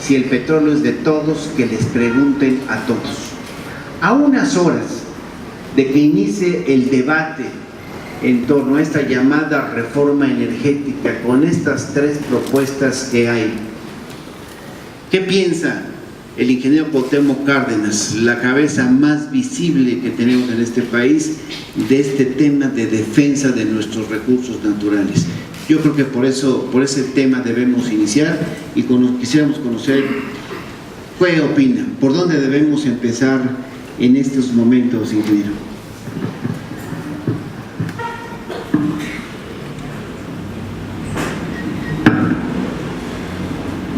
si el petróleo es de todos, que les pregunten a todos. A unas horas de que inicie el debate en torno a esta llamada reforma energética con estas tres propuestas que hay, ¿qué piensa el ingeniero Cuauhtémoc Cárdenas, la cabeza más visible que tenemos en este país, de este tema de defensa de nuestros recursos naturales? Yo creo que por ese tema debemos iniciar y quisiéramos conocer qué opina, por dónde debemos empezar en estos momentos, ingeniero.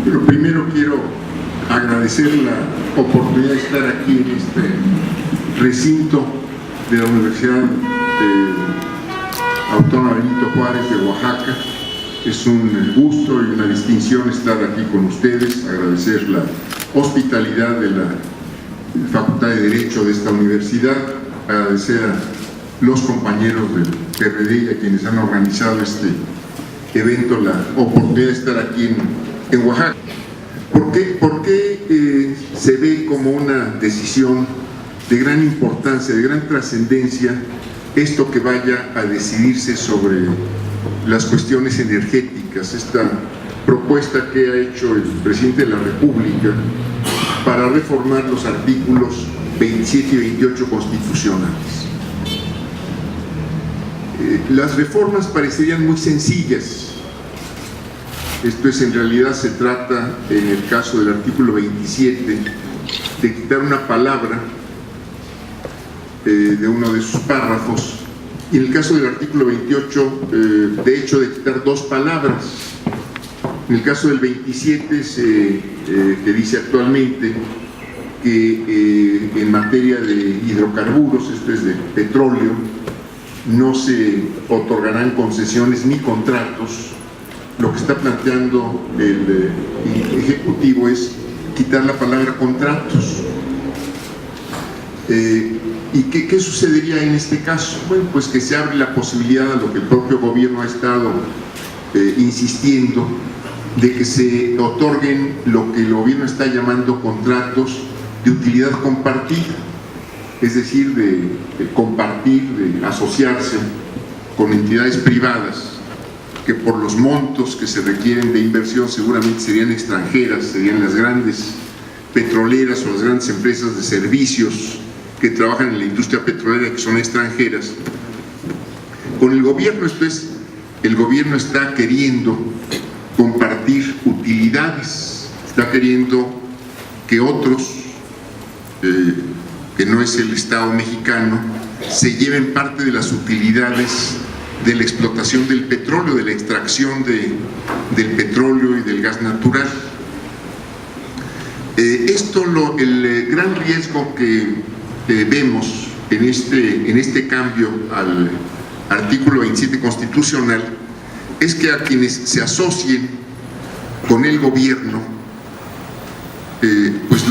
Pero primero quiero agradecer la oportunidad de estar aquí en este recinto de la Universidad Autónoma Benito Juárez de Oaxaca. Es un gusto y una distinción estar aquí con ustedes, agradecer la hospitalidad de la Facultad de Derecho de esta universidad, agradecer a los compañeros del PRD y a quienes han organizado este evento la oportunidad de estar aquí en Oaxaca. ¿Por qué se ve como una decisión de gran importancia, de gran trascendencia, esto que vaya a decidirse sobre las cuestiones energéticas, esta propuesta que ha hecho el presidente de la República para reformar los artículos 27 y 28 constitucionales? Las reformas parecerían muy sencillas. Esto es, en realidad se trata, en el caso del artículo 27, de quitar una palabra de uno de sus párrafos, y en el caso del artículo 28, de hecho, de quitar dos palabras. En el caso del 27 que dice actualmente que en materia de hidrocarburos, esto es de petróleo, no se otorgarán concesiones ni contratos. Lo que está planteando el Ejecutivo es quitar la palabra contratos. ¿Y qué sucedería en este caso? Bueno, pues que se abre la posibilidad, a lo que el propio gobierno ha estado insistiendo, de que se otorguen lo que el gobierno está llamando contratos de utilidad compartida, es decir, de compartir, de asociarse con entidades privadas que por los montos que se requieren de inversión seguramente serían extranjeras, serían las grandes petroleras o las grandes empresas de servicios que trabajan en la industria petrolera, que son extranjeras, con el gobierno. Esto es, el gobierno está queriendo compartir utilidades, está queriendo que otros, que no es el Estado mexicano, se lleven parte de las utilidades de la explotación del petróleo, de la extracción del petróleo y del gas natural. El gran riesgo que vemos en este cambio al artículo 27 constitucional es que a quienes se asocien con el gobierno, pues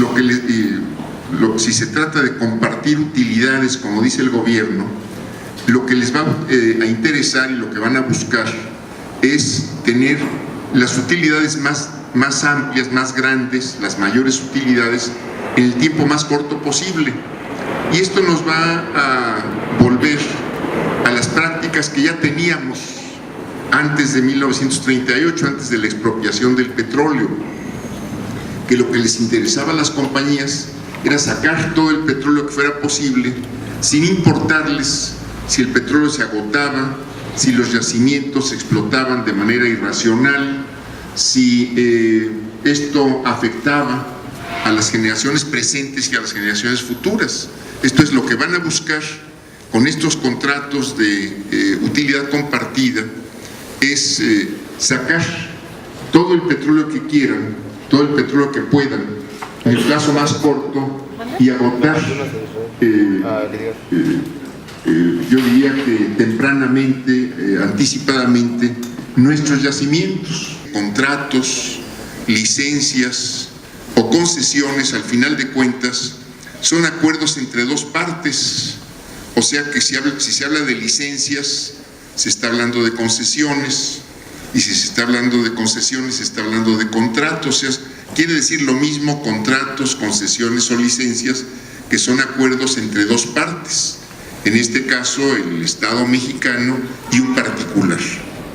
si se trata de compartir utilidades, como dice el gobierno, lo que les va a interesar y lo que van a buscar es tener las utilidades más amplias, más grandes, las mayores utilidades en el tiempo más corto posible. Y esto nos va a volver a las prácticas que ya teníamos antes de 1938, antes de la expropiación del petróleo, que lo que les interesaba a las compañías era sacar todo el petróleo que fuera posible, sin importarles si el petróleo se agotaba, si los yacimientos se explotaban de manera irracional, si esto afectaba a las generaciones presentes y a las generaciones futuras. Esto es lo que van a buscar con estos contratos de utilidad compartida, es sacar todo el petróleo que quieran, todo el petróleo que puedan, en el plazo más corto, y agotar, yo diría que tempranamente, anticipadamente, nuestros yacimientos. Contratos, licencias o concesiones, al final de cuentas, son acuerdos entre dos partes. O sea que si se habla de licencias, se está hablando de concesiones, y si se está hablando de concesiones, se está hablando de contratos. O sea, quiere decir lo mismo contratos, concesiones o licencias, que son acuerdos entre dos partes, en este caso el Estado mexicano y un particular,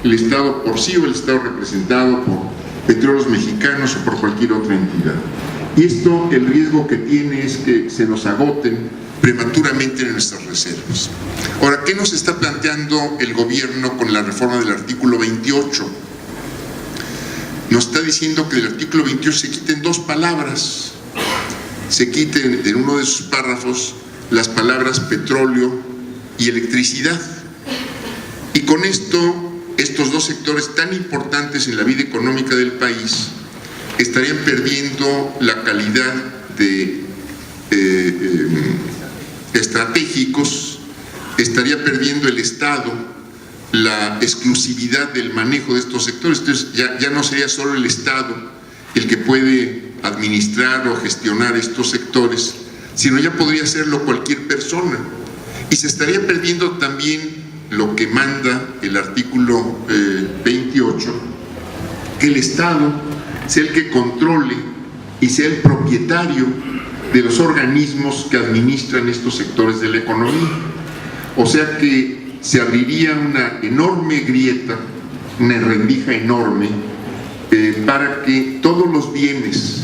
el Estado por sí o el Estado representado por Petróleos Mexicanos o por cualquier otra entidad. Y esto, el riesgo que tiene es que se nos agoten prematuramente en nuestras reservas. Ahora, ¿qué nos está planteando el gobierno con la reforma del artículo 28? Nos está diciendo que del artículo 28 se quiten dos palabras, se quiten en uno de sus párrafos las palabras petróleo y electricidad. Y con esto, estos dos sectores tan importantes en la vida económica del país estarían perdiendo la calidad de estratégicos, estaría perdiendo el Estado la exclusividad del manejo de estos sectores. Entonces ya no sería solo el Estado el que puede administrar o gestionar estos sectores, sino ya podría hacerlo cualquier persona. Y se estaría perdiendo también lo que manda el artículo 28, que el Estado sea el que controle y sea el propietario de los organismos que administran estos sectores de la economía. O sea que se abriría una enorme grieta, una rendija enorme, para que todos los bienes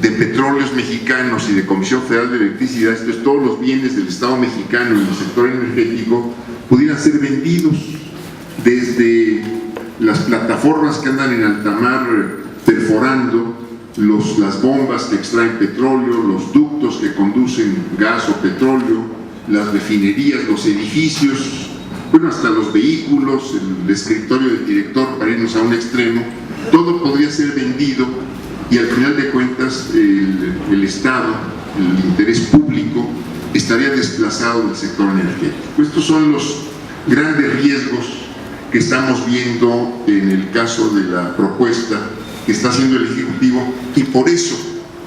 de Petróleos Mexicanos y de Comisión Federal de Electricidad, esto es, todos los bienes del Estado mexicano en el sector energético, pudieran ser vendidos desde las plataformas que andan en alta mar perforando, las bombas que extraen petróleo, los ductos que conducen gas o petróleo, las refinerías, los edificios, bueno, hasta los vehículos, el escritorio del director, para irnos a un extremo. Todo podría ser vendido y al final de cuentas el Estado, el interés público, estaría desplazado del sector energético. Estos son los grandes riesgos que estamos viendo en el caso de la propuesta que está haciendo el Ejecutivo, y por eso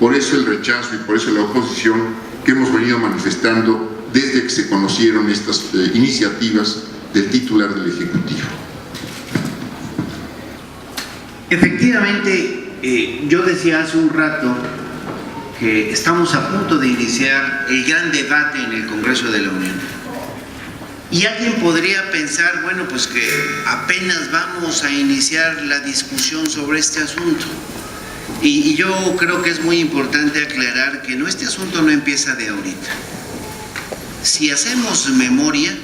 el rechazo y por eso la oposición que hemos venido manifestando desde que se conocieron estas iniciativas del titular del Ejecutivo. Efectivamente, yo decía hace un rato que estamos a punto de iniciar el gran debate en el Congreso de la Unión. Y alguien podría pensar, bueno, pues que apenas vamos a iniciar la discusión sobre este asunto. Y yo creo que es muy importante aclarar que este asunto no empieza de ahorita. Si hacemos memoria,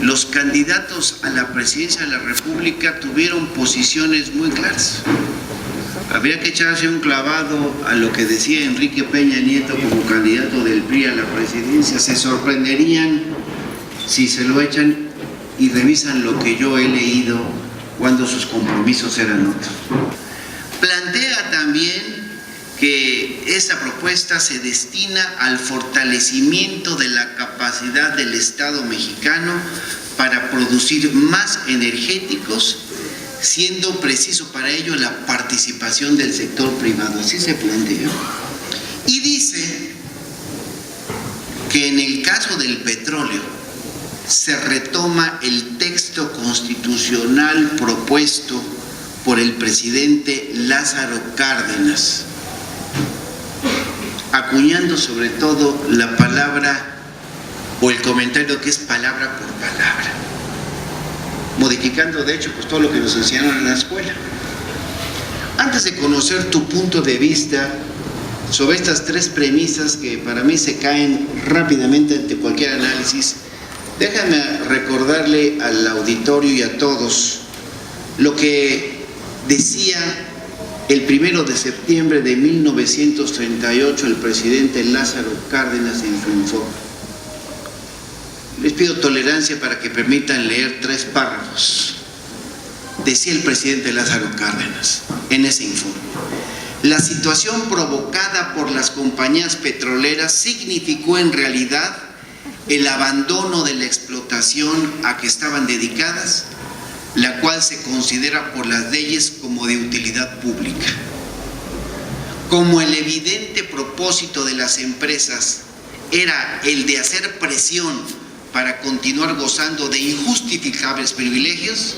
los candidatos a la presidencia de la República tuvieron posiciones muy claras. Habría que echarse un clavado a lo que decía Enrique Peña Nieto como candidato del PRI a la presidencia. Se sorprenderían si se lo echan y revisan lo que yo he leído cuando sus compromisos eran otros. Plantea también que esa propuesta se destina al fortalecimiento de la capacidad del Estado mexicano para producir más energéticos, siendo preciso para ello la participación del sector privado. Así se plantea. Y dice que en el caso del petróleo se retoma el texto constitucional propuesto por el presidente Lázaro Cárdenas, acuñando sobre todo la palabra o el comentario que es palabra por palabra, modificando de hecho pues todo lo que nos enseñaron en la escuela. Antes de conocer tu punto de vista sobre estas tres premisas que para mí se caen rápidamente ante cualquier análisis, déjame recordarle al auditorio y a todos lo que decía el 1 de septiembre de 1938 el presidente Lázaro Cárdenas en su informe. Les pido tolerancia para que permitan leer 3 párrafos. Decía el presidente Lázaro Cárdenas en ese informe: la situación provocada por las compañías petroleras significó en realidad el abandono de la explotación a que estaban dedicadas, la cual se considera por las leyes como de utilidad pública. Como el evidente propósito de las empresas era el de hacer presión para continuar gozando de injustificables privilegios,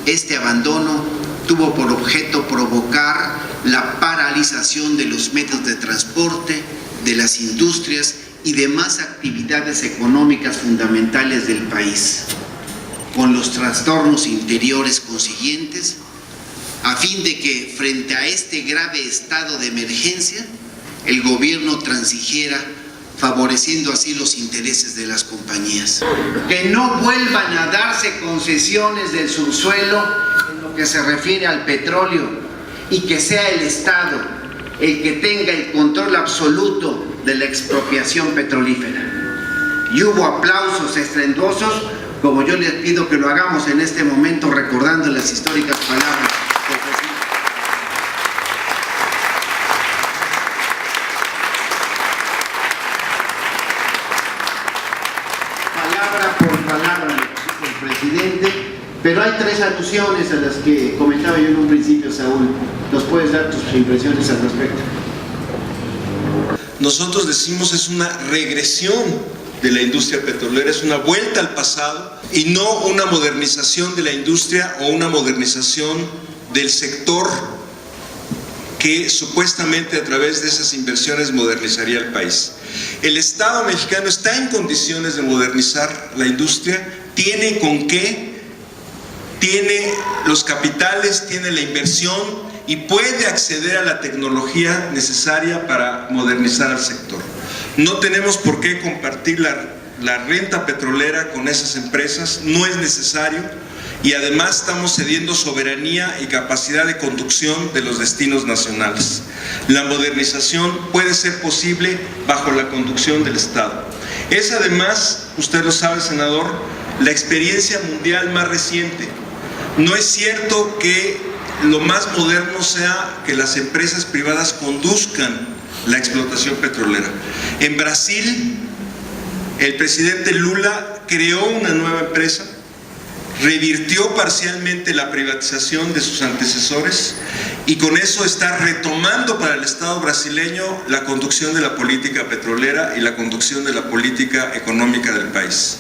este abandono tuvo por objeto provocar la paralización de los medios de transporte, de las industrias y demás actividades económicas fundamentales del país, con los trastornos interiores consiguientes, a fin de que frente a este grave estado de emergencia, el gobierno transigiera, favoreciendo así los intereses de las compañías. Que no vuelvan a darse concesiones del subsuelo en lo que se refiere al petróleo y que sea el Estado el que tenga el control absoluto de la expropiación petrolífera. Y hubo aplausos estruendosos, como yo les pido que lo hagamos en este momento, recordando las históricas palabras del presidente. Palabra por palabra el presidente, pero hay 3 alusiones a las que comentaba yo en un principio, Saúl. ¿Nos puedes dar tus impresiones al respecto? Nosotros decimos es una regresión de la industria petrolera, es una vuelta al pasado y no una modernización de la industria o una modernización del sector que supuestamente a través de esas inversiones modernizaría el país. El Estado mexicano está en condiciones de modernizar la industria, tiene con qué, tiene los capitales, tiene la inversión y puede acceder a la tecnología necesaria para modernizar al sector. No tenemos por qué compartir la renta petrolera con esas empresas, no es necesario, y además estamos cediendo soberanía y capacidad de conducción de los destinos nacionales. La modernización puede ser posible bajo la conducción del Estado. Es además, usted lo sabe, senador, la experiencia mundial más reciente. No es cierto que lo más moderno sea que las empresas privadas conduzcan la explotación petrolera. En Brasil, el presidente Lula creó una nueva empresa, revirtió parcialmente la privatización de sus antecesores y con eso está retomando para el Estado brasileño la conducción de la política petrolera y la conducción de la política económica del país.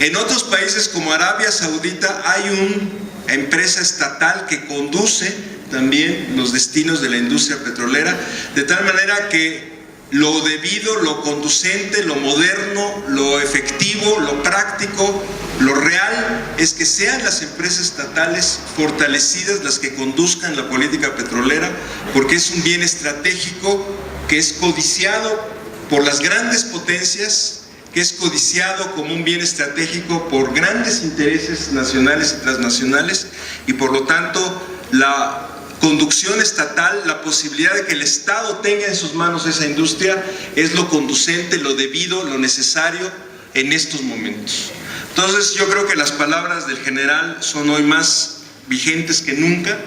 En otros países como Arabia Saudita hay una empresa estatal que conduce también los destinos de la industria petrolera, de tal manera que lo debido, lo conducente, lo moderno, lo efectivo, lo práctico, lo real es que sean las empresas estatales fortalecidas las que conduzcan la política petrolera, porque es un bien estratégico que es codiciado por las grandes potencias, que es codiciado como un bien estratégico por grandes intereses nacionales y transnacionales, y por lo tanto la conducción estatal, la posibilidad de que el Estado tenga en sus manos esa industria es lo conducente, lo debido, lo necesario en estos momentos. Entonces yo creo que las palabras del general son hoy más vigentes que nunca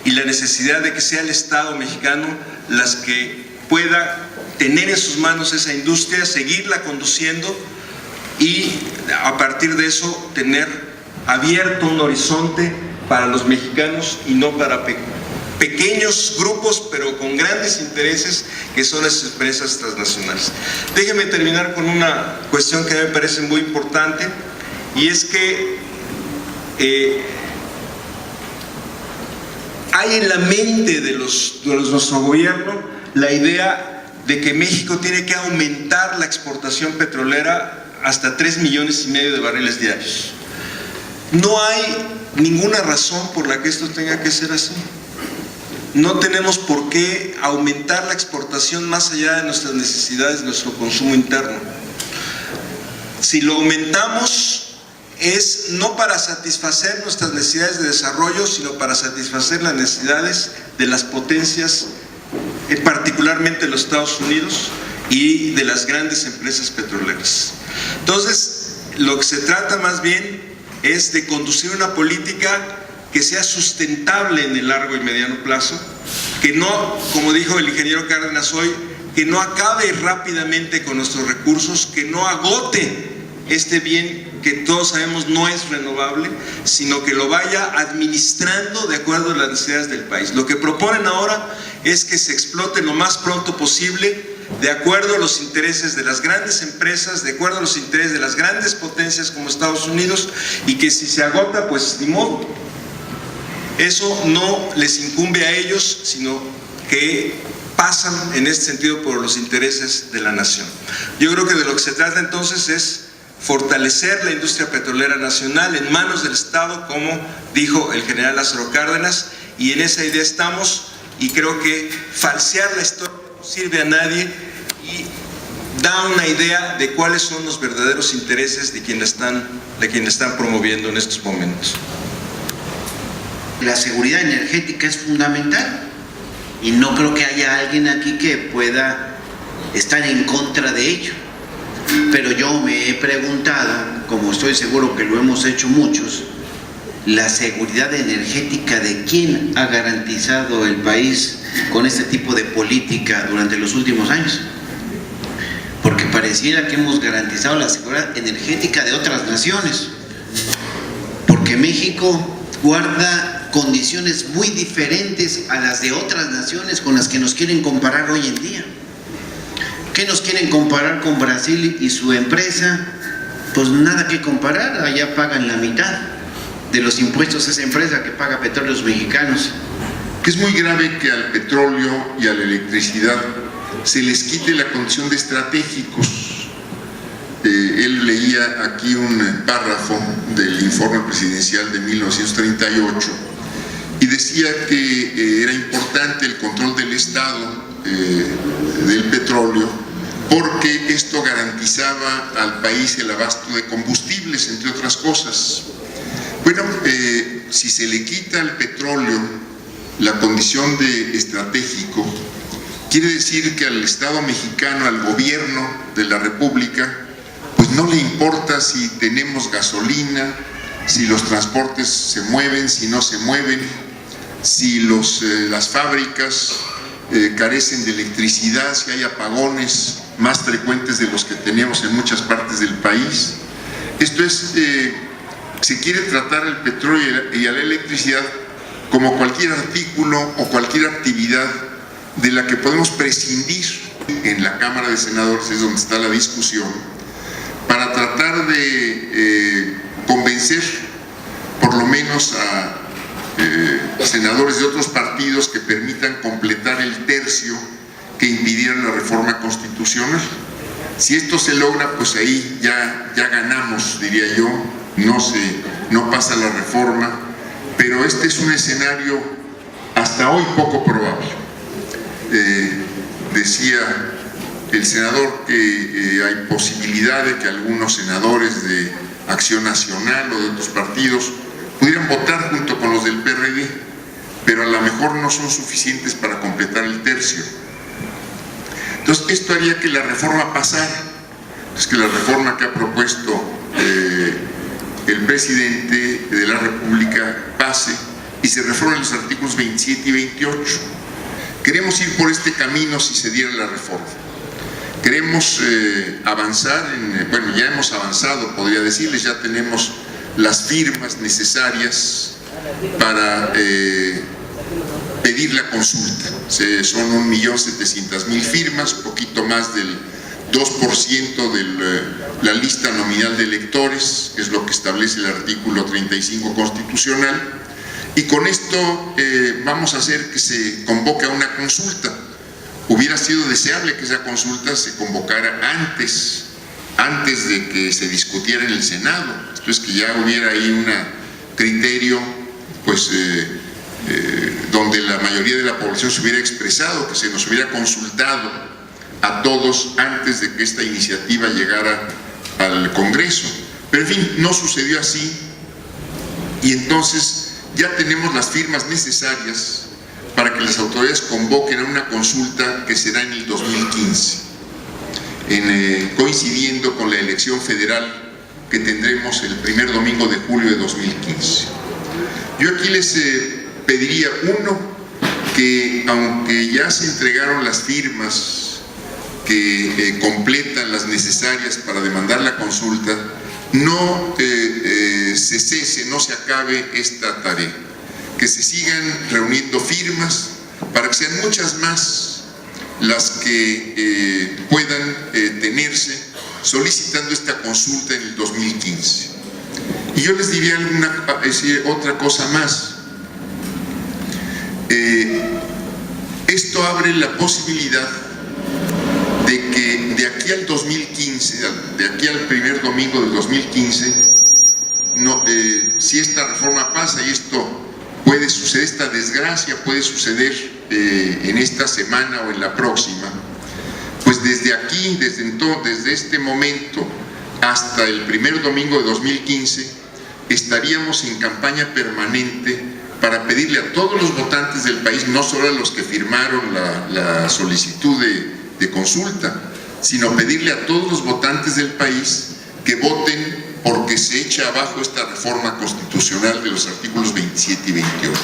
y la necesidad de que sea el Estado mexicano las que pueda tener en sus manos esa industria, seguirla conduciendo y a partir de eso tener abierto un horizonte para los mexicanos y no para pequeños grupos, pero con grandes intereses, que son las empresas transnacionales. Déjenme terminar con una cuestión que me parece muy importante, y es que hay en la mente de nuestro gobierno la idea de que México tiene que aumentar la exportación petrolera hasta 3,5 millones de barriles diarios. No hay ninguna razón por la que esto tenga que ser así. No tenemos por qué aumentar la exportación más allá de nuestras necesidades, de nuestro consumo interno. Si lo aumentamos es no para satisfacer nuestras necesidades de desarrollo, sino para satisfacer las necesidades de las potencias, particularmente los Estados Unidos y de las grandes empresas petroleras. Entonces, lo que se trata más bien es de conducir una política que sea sustentable en el largo y mediano plazo, que no, como dijo el ingeniero Cárdenas hoy, que no acabe rápidamente con nuestros recursos, que no agote este bien que todos sabemos no es renovable, sino que lo vaya administrando de acuerdo a las necesidades del país. Lo que proponen ahora es que se explote lo más pronto posible, de acuerdo a los intereses de las grandes empresas, de acuerdo a los intereses de las grandes potencias como Estados Unidos, y que si se agota, pues ni modo. Eso no les incumbe a ellos, sino que pasan en este sentido por los intereses de la nación. Yo creo que de lo que se trata entonces es fortalecer la industria petrolera nacional en manos del Estado, como dijo el general Lázaro Cárdenas, y en esa idea estamos, y creo que falsear la historia no sirve a nadie y da una idea de cuáles son los verdaderos intereses de quienes están promoviendo en estos momentos. La seguridad energética es fundamental y no creo que haya alguien aquí que pueda estar en contra de ello. Pero yo me he preguntado, como estoy seguro que lo hemos hecho muchos, la seguridad energética de quién ha garantizado el país con este tipo de política durante los últimos años. Porque pareciera que hemos garantizado la seguridad energética de otras naciones. Porque México guarda condiciones muy diferentes a las de otras naciones con las que nos quieren comparar hoy en día. ¿Qué nos quieren comparar con Brasil y su empresa? Pues nada que comparar, allá pagan la mitad de los impuestos esa empresa que paga Petróleos Mexicanos. Es muy grave que al petróleo y a la electricidad se les quite la condición de estratégicos. Él leía aquí un párrafo del informe presidencial de 1938 y decía que era importante el control del Estado del petróleo porque esto garantizaba al país el abasto de combustibles, entre otras cosas. Bueno, si se le quita al petróleo la condición de estratégico, quiere decir que al Estado mexicano, al gobierno de la República, pues no le importa si tenemos gasolina, si los transportes se mueven, si no se mueven, si las fábricas carecen de electricidad, si hay apagones más frecuentes de los que tenemos en muchas partes del país. Esto es, se quiere tratar el petróleo y a la electricidad como cualquier artículo o cualquier actividad de la que podemos prescindir. En la Cámara de Senadores es donde está la discusión, para tratar de convencer por lo menos a senadores de otros partidos que permitan completar el tercio que impidiera la reforma constitucional. Si esto se logra, pues ahí ya ganamos, diría yo. No pasa la reforma, pero este es un escenario hasta hoy poco probable. Decía el senador que hay posibilidad de que algunos senadores de Acción Nacional o de otros partidos pudieran votar junto con los del PRD, pero a lo mejor no son suficientes para completar el tercio. Entonces esto haría que la reforma pasara, es que la reforma que ha propuesto el presidente de la República pase y se reformen los artículos 27 y 28. Queremos ir por este camino si se diera la reforma. Queremos avanzar, bueno, ya hemos avanzado, podría decirles, ya tenemos las firmas necesarias para pedir la consulta. Son 1.700.000 firmas, poquito más del 2% de la lista nominal de electores, que es lo que establece el artículo 35 constitucional, y con esto vamos a hacer que se convoque a una consulta. Hubiera sido deseable que esa consulta se convocara antes de que se discutiera en el Senado. Esto es que ya hubiera ahí un criterio, pues, donde la mayoría de la población se hubiera expresado, que se nos hubiera consultado a todos antes de que esta iniciativa llegara al Congreso. Pero en fin, no sucedió así, y entonces ya tenemos las firmas necesarias para que las autoridades convoquen a una consulta que será en el 2015, coincidiendo con la elección federal que tendremos el primer domingo de julio de 2015. Yo aquí les pediría, uno, que aunque ya se entregaron las firmas que completan las necesarias para demandar la consulta, no se cese, no se acabe esta tarea, que se sigan reuniendo firmas para que sean muchas más las que puedan tenerse solicitando esta consulta en el 2015. Y yo les diría otra cosa más. Esto abre la posibilidad de que de aquí al 2015, de aquí al primer domingo del 2015, si esta reforma pasa y esto puede suceder, esta desgracia puede suceder en esta semana o en la próxima, pues desde aquí, desde este momento hasta el primer domingo de 2015, estaríamos en campaña permanente para pedirle a todos los votantes del país, no solo a los que firmaron la solicitud de consulta, sino pedirle a todos los votantes del país que voten porque se eche abajo esta reforma constitucional de los artículos 27 y 28.